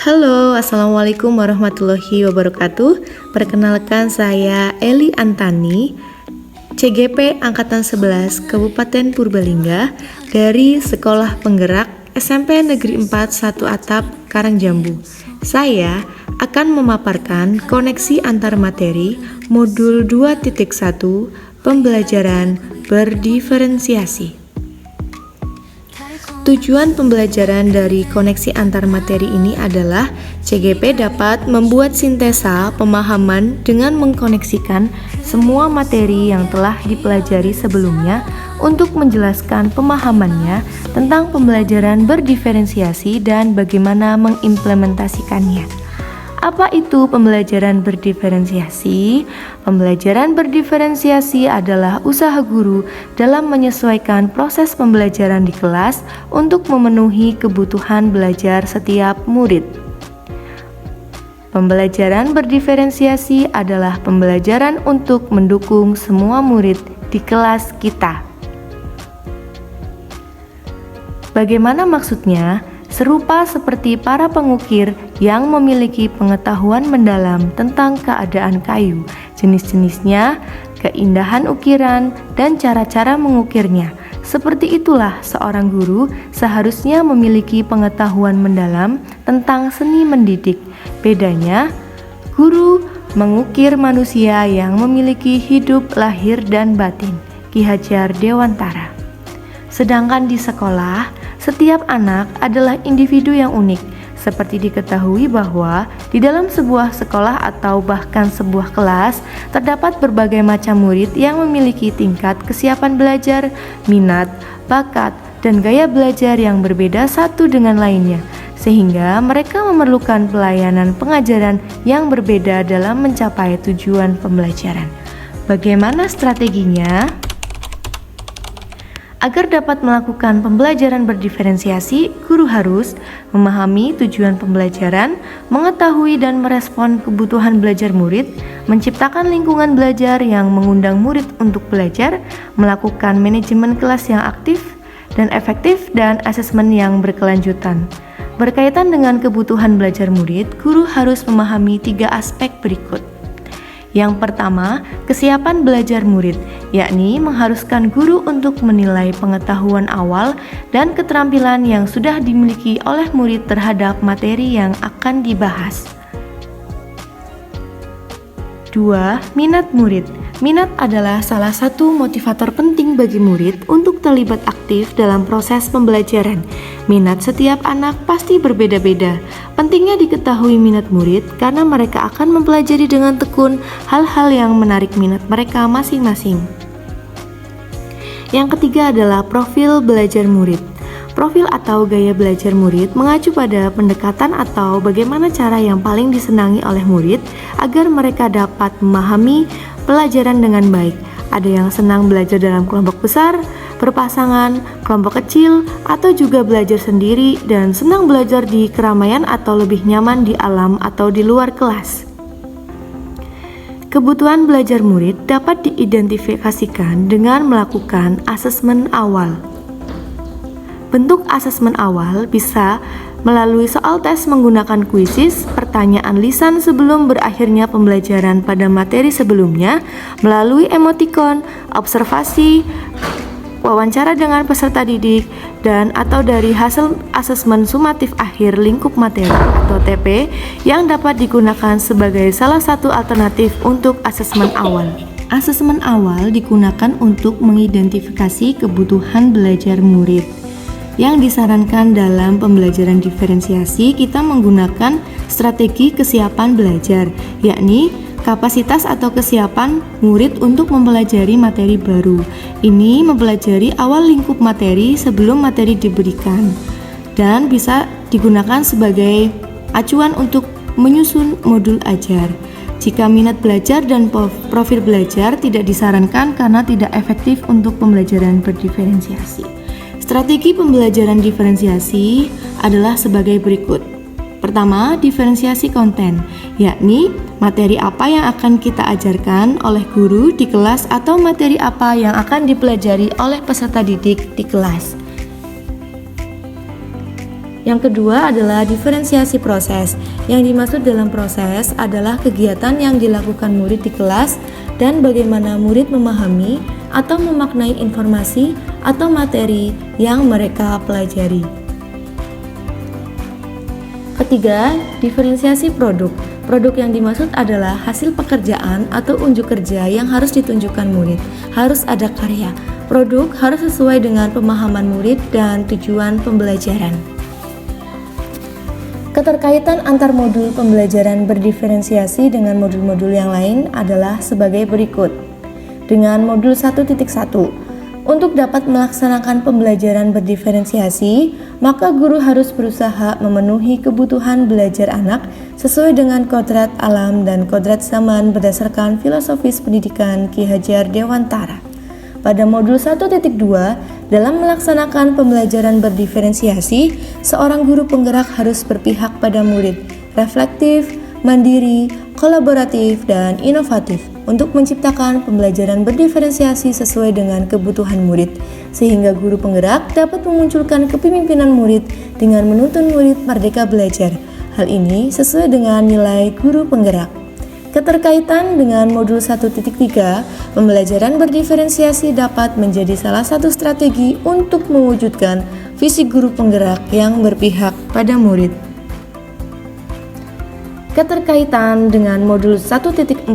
Halo, Assalamualaikum warahmatullahi wabarakatuh. Perkenalkan saya Eli Antani, CGP Angkatan 11 Kabupaten Purbalingga dari Sekolah Penggerak SMP Negeri 4 1 Atap, Karangjambu. Saya akan memaparkan koneksi antar materi modul 2.1 pembelajaran berdiferensiasi. Tujuan pembelajaran dari koneksi antar materi ini adalah CGP dapat membuat sintesa pemahaman dengan mengkoneksikan semua materi yang telah dipelajari sebelumnya untuk menjelaskan pemahamannya tentang pembelajaran berdiferensiasi dan bagaimana mengimplementasikannya. Apa itu pembelajaran berdiferensiasi? Pembelajaran berdiferensiasi adalah usaha guru dalam menyesuaikan proses pembelajaran di kelas untuk memenuhi kebutuhan belajar setiap murid. Pembelajaran berdiferensiasi adalah pembelajaran untuk mendukung semua murid di kelas kita. Bagaimana maksudnya? Serupa seperti para pengukir yang memiliki pengetahuan mendalam tentang keadaan kayu, jenis-jenisnya, keindahan ukiran, dan cara-cara mengukirnya. Seperti itulah seorang guru seharusnya memiliki pengetahuan mendalam tentang seni mendidik. Bedanya, guru mengukir manusia yang memiliki hidup lahir dan batin. Ki Hajar Dewantara. Sedangkan di sekolah, setiap anak adalah individu yang unik, seperti diketahui bahwa di dalam sebuah sekolah atau bahkan sebuah kelas terdapat berbagai macam murid yang memiliki tingkat kesiapan belajar, minat, bakat, dan gaya belajar yang berbeda satu dengan lainnya, sehingga mereka memerlukan pelayanan pengajaran yang berbeda dalam mencapai tujuan pembelajaran. Bagaimana strateginya? Agar dapat melakukan pembelajaran berdiferensiasi, guru harus memahami tujuan pembelajaran, mengetahui dan merespon kebutuhan belajar murid, menciptakan lingkungan belajar yang mengundang murid untuk belajar, melakukan manajemen kelas yang aktif dan efektif, dan asesmen yang berkelanjutan. Berkaitan dengan kebutuhan belajar murid, guru harus memahami 3 aspek berikut. Yang pertama, kesiapan belajar murid, yakni mengharuskan guru untuk menilai pengetahuan awal dan keterampilan yang sudah dimiliki oleh murid terhadap materi yang akan dibahas. 2. Minat murid. Minat adalah salah satu motivator penting bagi murid untuk terlibat aktif dalam proses pembelajaran. Minat setiap anak pasti berbeda-beda. Pentingnya diketahui minat murid karena mereka akan mempelajari dengan tekun hal-hal yang menarik minat mereka masing-masing. Yang ketiga adalah profil belajar murid. Profil atau gaya belajar murid mengacu pada pendekatan atau bagaimana cara yang paling disenangi oleh murid agar mereka dapat memahami pelajaran dengan baik. Ada yang senang belajar dalam kelompok besar, berpasangan, kelompok kecil, atau juga belajar sendiri dan senang belajar di keramaian atau lebih nyaman di alam atau di luar kelas. Kebutuhan belajar murid dapat diidentifikasikan dengan melakukan asesmen awal. Bentuk asesmen awal bisa melalui soal tes menggunakan kuisis, pertanyaan lisan sebelum berakhirnya pembelajaran pada materi sebelumnya, melalui emotikon, observasi, wawancara dengan peserta didik, dan atau dari hasil asesmen sumatif akhir lingkup materi atau TP yang dapat digunakan sebagai salah satu alternatif untuk asesmen awal. Asesmen awal digunakan untuk mengidentifikasi kebutuhan belajar murid. Yang disarankan dalam pembelajaran diferensiasi, kita menggunakan strategi kesiapan belajar, yakni kapasitas atau kesiapan murid untuk mempelajari materi baru. Ini mempelajari awal lingkup materi sebelum materi diberikan dan bisa digunakan sebagai acuan untuk menyusun modul ajar. Jika minat belajar dan profil belajar tidak disarankan karena tidak efektif untuk pembelajaran berdiferensiasi. Strategi pembelajaran diferensiasi adalah sebagai berikut. Pertama, diferensiasi konten, yakni materi apa yang akan kita ajarkan oleh guru di kelas atau materi apa yang akan dipelajari oleh peserta didik di kelas. Yang kedua adalah diferensiasi proses. Yang dimaksud dalam proses adalah kegiatan yang dilakukan murid di kelas dan bagaimana murid memahami atau memaknai informasi atau materi yang mereka pelajari. Ketiga, diferensiasi produk. Produk yang dimaksud adalah hasil pekerjaan atau unjuk kerja yang harus ditunjukkan murid. Harus ada karya. Produk harus sesuai dengan pemahaman murid dan tujuan pembelajaran. Keterkaitan antar modul pembelajaran berdiferensiasi dengan modul-modul yang lain adalah sebagai berikut. Dengan modul 1.1, untuk dapat melaksanakan pembelajaran berdiferensiasi, maka guru harus berusaha memenuhi kebutuhan belajar anak sesuai dengan kodrat alam dan kodrat zaman berdasarkan filosofis pendidikan Ki Hajar Dewantara. Pada modul 1.2, dalam melaksanakan pembelajaran berdiferensiasi, seorang guru penggerak harus berpihak pada murid, reflektif, mandiri, kolaboratif, dan inovatif untuk menciptakan pembelajaran berdiferensiasi sesuai dengan kebutuhan murid, sehingga guru penggerak dapat memunculkan kepemimpinan murid dengan menuntun murid merdeka belajar. Hal ini sesuai dengan nilai guru penggerak. Keterkaitan dengan modul 1.3, pembelajaran berdiferensiasi dapat menjadi salah satu strategi untuk mewujudkan visi guru penggerak yang berpihak pada murid. Keterkaitan dengan modul 1.4,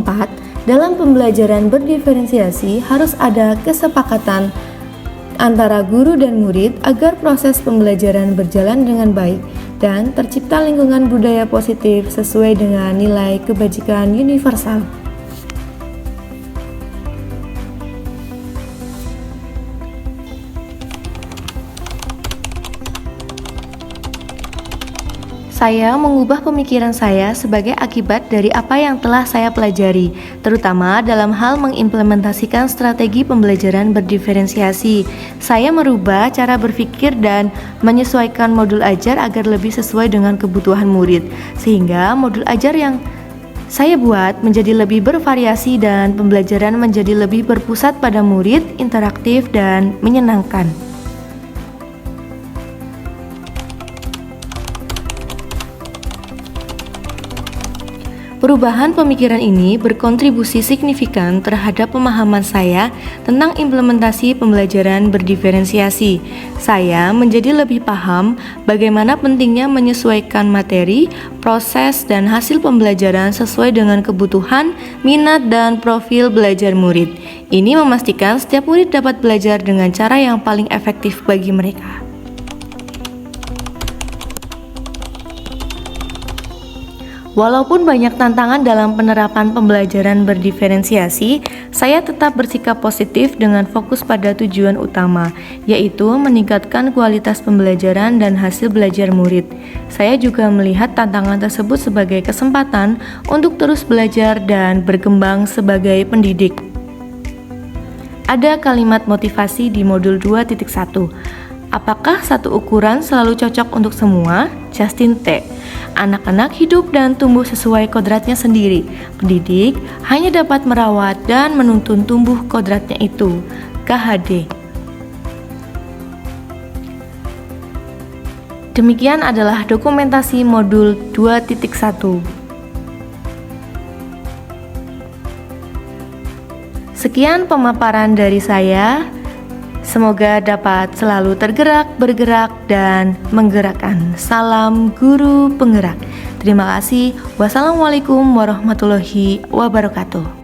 dalam pembelajaran berdiferensiasi harus ada kesepakatan antara guru dan murid agar proses pembelajaran berjalan dengan baik dan tercipta lingkungan budaya positif sesuai dengan nilai kebajikan universal. Saya mengubah pemikiran saya sebagai akibat dari apa yang telah saya pelajari, terutama dalam hal mengimplementasikan strategi pembelajaran berdiferensiasi. Saya merubah cara berpikir dan menyesuaikan modul ajar agar lebih sesuai dengan kebutuhan murid, sehingga modul ajar yang saya buat menjadi lebih bervariasi dan pembelajaran menjadi lebih berpusat pada murid, interaktif, dan menyenangkan. Perubahan pemikiran ini berkontribusi signifikan terhadap pemahaman saya tentang implementasi pembelajaran berdiferensiasi. Saya menjadi lebih paham bagaimana pentingnya menyesuaikan materi, proses, dan hasil pembelajaran sesuai dengan kebutuhan, minat, dan profil belajar murid. Ini memastikan setiap murid dapat belajar dengan cara yang paling efektif bagi mereka. Walaupun banyak tantangan dalam penerapan pembelajaran berdiferensiasi, saya tetap bersikap positif dengan fokus pada tujuan utama, yaitu meningkatkan kualitas pembelajaran dan hasil belajar murid. Saya juga melihat tantangan tersebut sebagai kesempatan untuk terus belajar dan berkembang sebagai pendidik. Ada kalimat motivasi di modul 2.1. Apakah satu ukuran selalu cocok untuk semua? Justin T. Anak-anak hidup dan tumbuh sesuai kodratnya sendiri. Pendidik hanya dapat merawat dan menuntun tumbuh kodratnya itu. KHD. Demikian adalah dokumentasi modul 2.1. Sekian pemaparan dari saya. Semoga dapat selalu tergerak, bergerak, dan menggerakkan. Salam guru penggerak. Terima kasih. Wassalamualaikum warahmatullahi wabarakatuh.